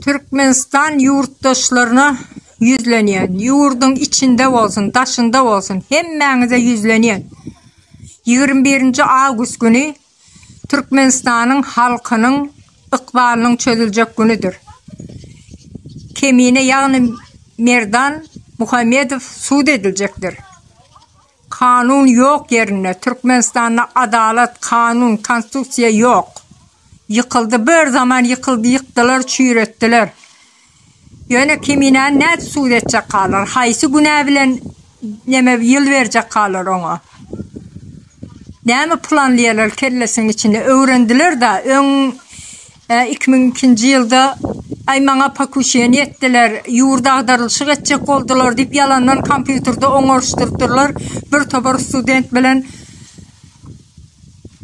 Türkmenistan yurttaşlarına yüzleniyen, yurdun içinde olsun, taşında olsun, hemmenize yüzleniyen 21 Ağustos günü Türkmenistan'ın halkının ıkbalının çözülecek günüdür. Kemine yani Merdan Muhammedov sud edilecektir. Kanun yok yerine, Türkmenistan'da adalet, kanun, konstitusiya yok. Yıkıldı, bir zaman yıkıldı, yıktılar, çüyrettiler. Yani kimine ne sud edecek kalır, haysi günah bilen yıl verecek kalır ona. Nemi planlayalar kellesinin içinde öğrendiler da 2002 yılda Aymana Pakuşeni ettiler, yurda agdarılışık edecek oldular deyip yalandan kompüterde oңoruşturdular. Bir topar student bilen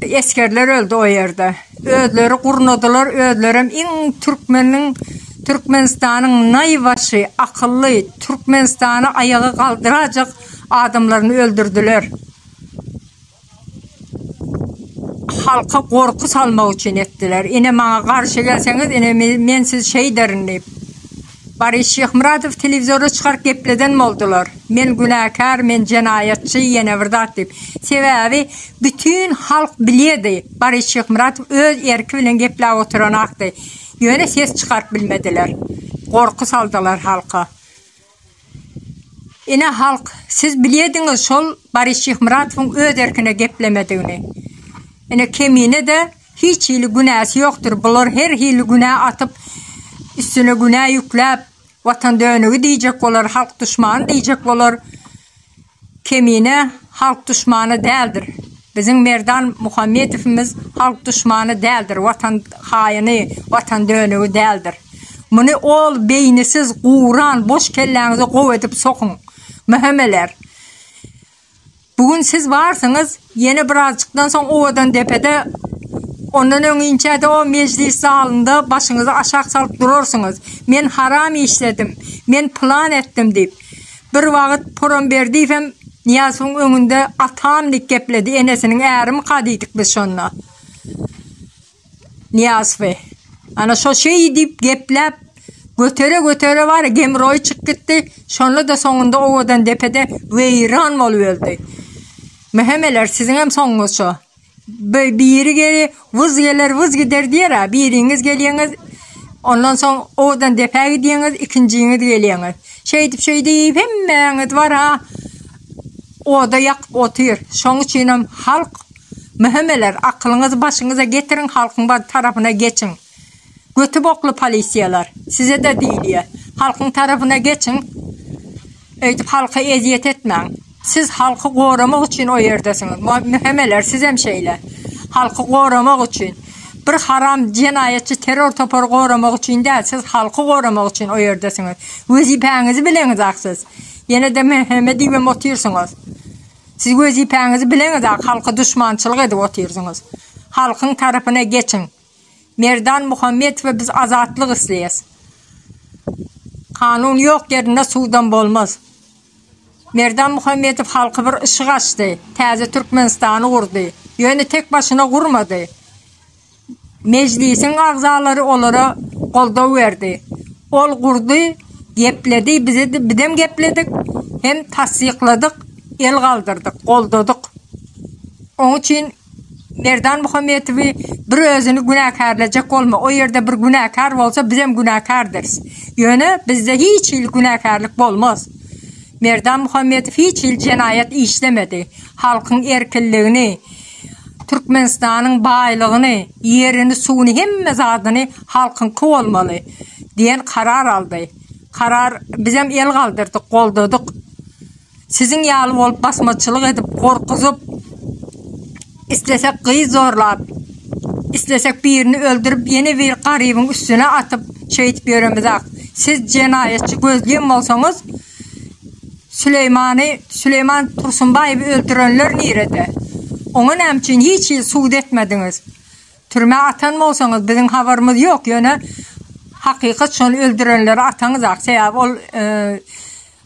eskerler öldü o yerde. Ödleri kurnadılar, ödlerim in Türkmenistan'ın naybaşı, akıllı, Türkmenistan'ı ayağı kaldıracak adamlarını öldürdüler. Halka korku salmak için ettiler. Yine bana karşı gelseniz, yine men siz şey derin deyip. Barış Şehmuratov televizyona çıkar gepleden mi oldular? Men günahkar, men cenayetçi, yine vırdat deyip. Sebebi bütün halk biliydi. Barış Şehmuratov öz erki bilen geple oturan aktı. Yöne ses çıkart bilmediler. Korku saldılar halka. Yine halk, siz biliyordunuz şol Barış Şehmuratov'un öz erkine geplemediğini. Yani kemine de hiç hili günahsı yoktur. Bunlar her hili günah atıp üstüne günah yüklep vatan dönüğü diyecek olur, halk düşmanı diyecek olur. Kemine halk düşmanı değildir. Bizim Merdan Muhammedov'imiz halk düşmanı değildir. Vatan haini, vatan dönüğü değildir. Bunu ol beynisiz, kuğuran, boş kellenizi kov edip sokun. Mühimmeler. Bugün siz varsınız, yeni birazcıktan sonra ovadan depede, ondan önce de o meclis salında başınızı aşağı salıp durursunuz. Men haram işledim, men plan ettim deyip. Bir vakit poron verdiysem, Niyaz'ın önünde atamlık gepledi, enesinin eğrimi kadıydık biz şonla. Niyaz Bey. Ana şu şey deyip geplep, götere var, gemroy çık gitti, şonla da sonunda ovadan depede veyran mol öldü. Mühimmeler sizin hem sonunuz şu. Biri geri vız gelir vız gider diyer ha. Biriniz geliyorsunuz. Ondan sonra oradan defa gidiyorsunuz. İkinciniz geliyorsunuz. Şey deyip hemmeniz var ha. O da yakıp otuyor. Şunun için halk mühimmeler aklınızı başınıza getirin. Halkın tarafına geçin. Götü boklu polisiyalar. Size de değil ya. Halkın tarafına geçin. Öyle halka eziyet etmeyin. Siz halkı korumak için o yerdesiniz. Mühimmeler siz hem şeyler. Halkı korumak için. Bir haram cinayetçi terör toparı korumak için değil. Siz halkı korumak için o yerdesiniz. Vazifenizi biliniz aksız. Yine de mühimmedi ve otuyorsunuz. Siz vazifenizi biliniz ak. Halkı düşmançılık edip otuyorsunuz. Halkın tarafına geçin. Merdan Muhammed ve biz azatlık isteyiz. Kanun yok yerine sudan olmaz. Merdan Muhammedov halkı bir ışık açtı. Taze Türkmenistan'ı kurdu. Yönü tek başına kurmadı. Meclisin ağzaları onlara kolda verdi. Ol kurdu, gepledi, bize de bidem gepledik. Hem tasdikladık, el kaldırdık, koldadık. Onun için Merdan Muhammedov'u bir özünü günahkarlayacak olma. O yerde bir günahkar olsa bizim günahkardırız. Yönü bizde hiç günahkarlık olmaz. Merdan Muhammedov hiç cinayet işlemedi. Halkın erkinliğini, Türkmenistan'ın baylığını, yerini, suyunu, hemme zadını halkın olmalı diyen karar aldı. Karar bizim el kaldırdık, koldadık. Sizin yalı olup basmaçılık edip, korkuzup, istesek kıyı zorlap, istesek birini öldürüp yeni bir garibin üstüne atıp şehit veremezak. Siz cinayetçi gözlüğüm olsanız, Süleyman Tursunbayev'i öldürenler nerede? Onun için hiç suud etmediniz. Türme atan mı olsanız bizim haberimiz yok. Yani hakikat şunu öldürenleri atanız ak. Ol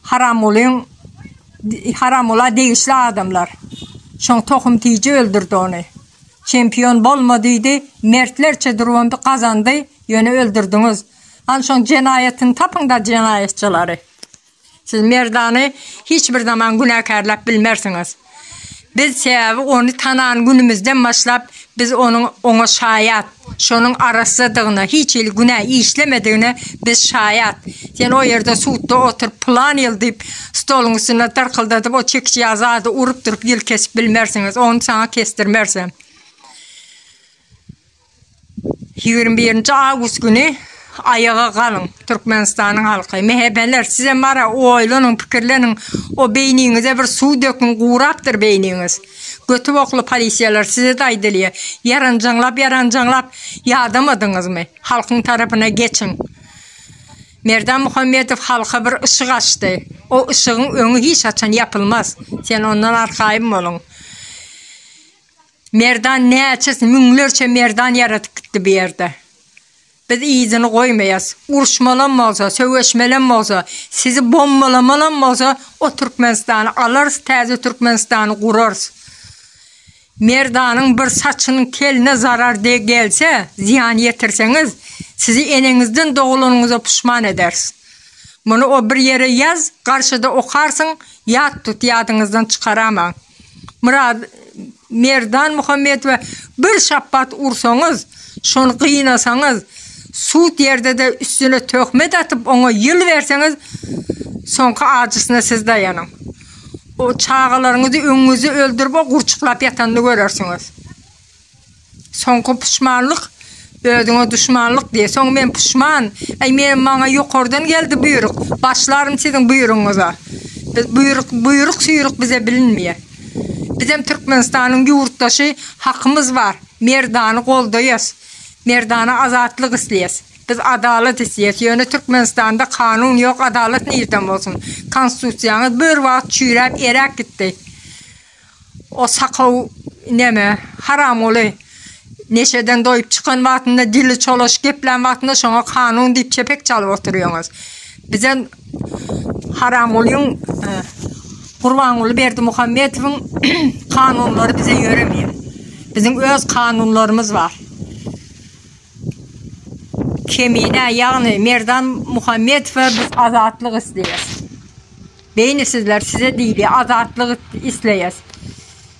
haram ola değişli adamlar. Şun tohum tici öldürdü onu. Şampiyon olmadıydı. Mertlerçe durumda kazandı. Yani öldürdünüz. Anşon cenayetin tapın da cenayetçileri. Siz Merdan'ı hiçbir zaman günahkarlap bilmersiniz. Biz sebebi onu tanan günümüzden başlap biz ona şayat, şonun arasıdığını, hiç il günah işlemediğini biz şayat. Sen o yerde suutta oturup plan yıl deyip stolun üstüne tırkıldatıp o çekici yazadı urup durup yıl kesip bilmersiniz. Onu sana kestirmersem. 21. Ağustos günü ayağa kalın Türkmenistan'ın halkı. Mehebeler size mara oylanın, fikirlenin, o beyninize bir su dökün, kuğraptır beyniniz. Götü oklu polisiyalar size daydılıyor. Yarancanlap yardamadınız mı? Halkın tarafına geçin. Merdan Muhammedov halka bir ışık açtı. O ışığın önü hiç açan yapılmaz. Sen ondan arkayım olun. Merdan ne açısın? Münlerçe merdan yaratıp gitti bir yerde. Biz iyisini koymayız. Uruşmalanmazsa, söveşmelenmazsa, sizi bombalamalanmazsa o Türkmenistan'ı alırız, təzə Türkmenistan'ı kurarız. Merdan'ın bir saçının keline zarar de gelse, ziyan yetirseniz, sizi enenizden doğulunuza pişman ederiz. Bunu o bir yere yaz, karşıda okarsın, yad tut, yadınızdan çıkaramam. Merdan Muhammedov bir şappat ursanız, şunu kıynasanız, suut yerde de üstüne töhmet atıp ona yıl verseniz, sonka acısına siz dayanın. O çağalarınızı önünüzü öldürüp o kurçuklap yatanını görürsünüz. Sonka pişmanlık, ödüne düşmanlık diye. Son ben pişman, benim bana yukarıdan geldi buyruk. Başlarım sizin buyruğunuza. Buyruk suyruk bize bilinmiyor. Bizim Türkmenistan'ın yurttaşı hakkımız var. Merdan'ı koldayız. Merdan'a azatlık isteyiz. Biz adalet isteyiz. Yani Türkmenistan'da kanun yok, adalet nereden olsun? Konstitusiyanız bir vaxt çürep erek gitti. O sakav neme, haram olu. Neşeden doyup çıkan vaktinde dili çoloş geplen vaktinde şuna kanun deyip çepek çalıp oturuyorsunuz. Bize haram olun, Kurbanlı Berdi Muhammedov'un kanunları bize yöremiyor. Bizim öz kanunlarımız var. Kemine yani Merdan Muhammedov'a biz azatlık isteyiz. Beyni sizler size değil, azatlık isteyiz.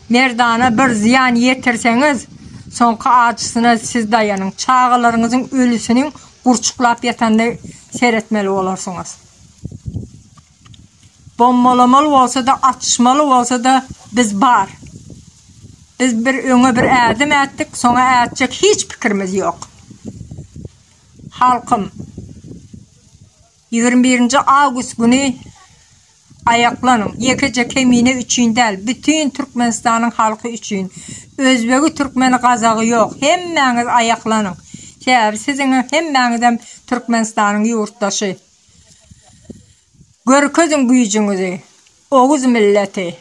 Merdan'a bir ziyan yetirseniz, sonka acısına siz dayanın. Çağalarınızın ölüsünün kurçuklap yatanını seyretmeli olursunuz. Bombalamalı olsa da, atışmalı olsa da biz var. Biz bir öne bir adım ettik, sonra edecek hiç fikrimiz yok. Halkım, 21. Ağustos günü ayaklanın. Yekece kemine üçün değil, bütün Türkmenistan'ın halkı üçün. Özbeki Türkmeni kazağı yok. Hemmeniz ayaklanın. Sizin hemmenizden Türkmenistan'ın yurttaşı. Görközün gücünüzü, Oğuz milleti.